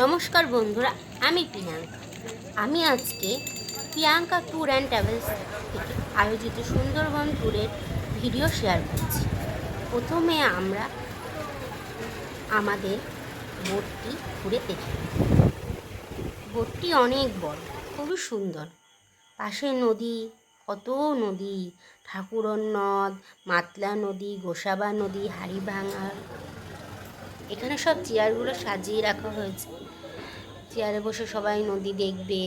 নমস্কার বন্ধুরা, আমি প্রিয়াঙ্কা। আমি আজকে প্রিয়াঙ্কা ট্যুর অ্যান্ড ট্রাভেলস থেকে আয়োজিত সুন্দরবন ট্যুরের ভিডিও শেয়ার করছি। প্রথমে আমরা আমাদের বোটটি ঘুরে দেখি। বোটটি অনেক বড়, খুবই সুন্দর। পাশে নদী, কত নদী, ঠাকুরন নদ, মাতলা নদী, গোসাবা নদী, হাড়িভাঙা। এখানে সব চেয়ারগুলো সাজিয়ে রাখা হয়েছে, চেয়ারে বসে সবাই নদী দেখবে।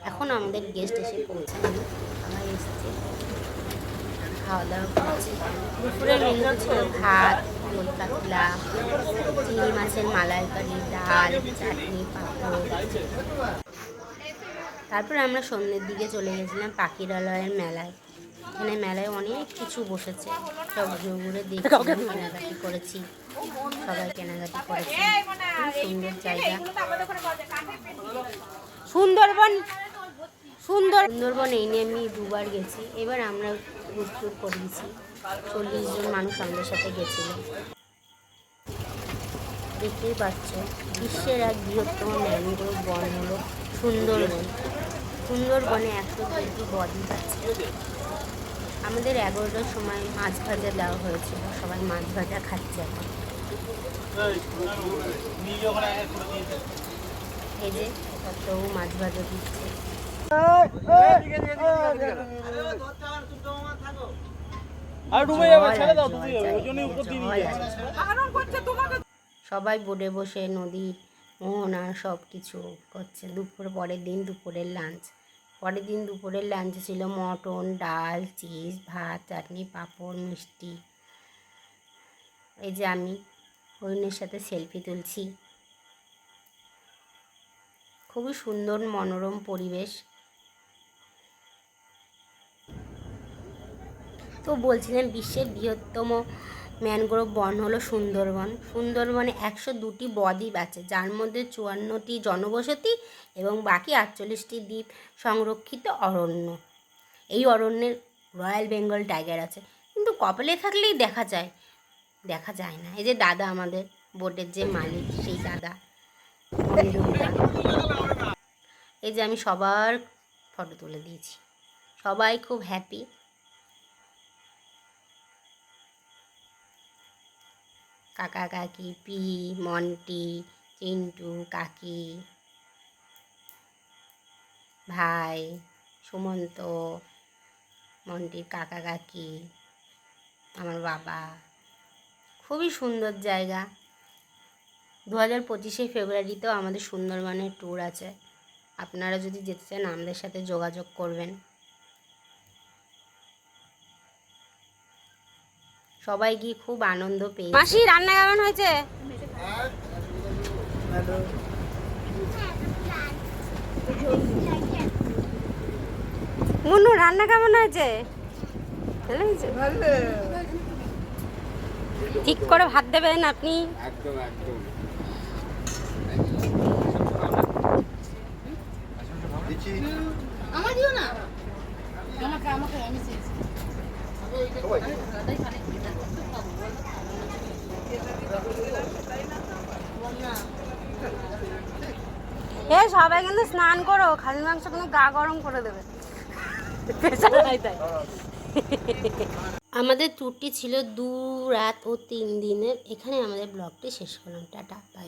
এখন আমাদের গেস্ট এসে পৌঁছায়নি, সবাই এসছে, খাওয়া দাওয়া করছে। দুপুরের মেনু ছিল ভাত, দই কাতলা, চিংড়ি মাছের মালাইকারি, ডাল, চাটনি, পাঁপড়। তারপর আমরা সন্ধ্যের দিকে চলে গেছিলাম পাখিরালয়ের মেলায়। এখানে মেলায় অনেক কিছু বসেছে, সব ঘুরে ঘুরে দেখছিলাম, কেনাকাটি করেছি, সবাই কেনাকাটি করেছে। খুব সুন্দর জায়গা। সুন্দরবন এই নিয়ে আমি দুবার গেছি, এবার আমরা ট্যুর করেছি। 40 জন মানুষ আমাদের সাথে গেছিল। দেখতেই পাচ্ছ, বিশ্বের এক বৃহত্তম ম্যানগ্রোভ বন হলো সুন্দরবন। সুন্দরবনে 102টি বদ্বীপ আছে। আমাদের 11টার সময় মাছ ভাজা দেওয়া হয়েছিল, সবাই মাছ ভাজা খাচ্ছে এখন। এই যে কত মাছ ভাজা দিচ্ছে। সবাই বোটে বসে নদীর মোহনা সব কিছু করছে। পরের দিন দুপুরের লাঞ্চ। পরের দিন দুপুরের লাঞ্চে ছিল মটন, ডাল, চিজ, ভাত, চাটনি, পাঁপড়, মিষ্টি। এই যে আমি হরিণের সাথে সেলফি তুলছি। খুবই সুন্দর মনোরম পরিবেশ। তো বলছিলাম, বিশ্বের বৃহত্তম ম্যানগ্রোভ বন হলো সুন্দরবন। সুন্দরবনে 102টি বদ্বীপ আছে, যার মধ্যে 54টি জনবসতি এবং বাকি 48টি দ্বীপ সংরক্ষিত অরণ্য। এই অরণ্যের রয়্যাল বেঙ্গল টাইগার আছে, কিন্তু কপালে থাকলেই দেখা যায় না। এই যে দাদা, আমাদের বোটের যে মালিক, সেই দাদা অনিরুদ্ধা। এই যে আমি সবার ফটো তুলে দিয়েছি, সবাই খুব হ্যাপি। কাকা কাকি, পি, মন্টি, চিন্টু, কাকি, ভাই, সুমন্ত, মন্টির কাকা কাকি, আমার বাবা। খুবই সুন্দর জায়গা। 2025 ফেব্রুয়ারিতেও আমাদের সুন্দরবনের ট্যুর আছে। আপনারা যদি যেতে চান আমাদের সাথে যোগাযোগ করবেন। সবাই গিয়ে খুব আনন্দ পেয়েছে। মাসি, রান্না কেমন হয়েছে? মুনু, রান্না কেমন হয়েছে? ঠিক করে ভাত দেবেন আপনি। একদম একদম। আমার দিও না, আমাকে আমি চেয়েছি। সবাই কিন্তু স্নান করো, খালি মাংস কিন্তু গা গরম করে দেবে। আমাদের ট্যুরটি ছিল 2 রাত ও 3 দিনের। এখানে আমাদের ব্লগটি শেষ করলাম। Ta ta, by.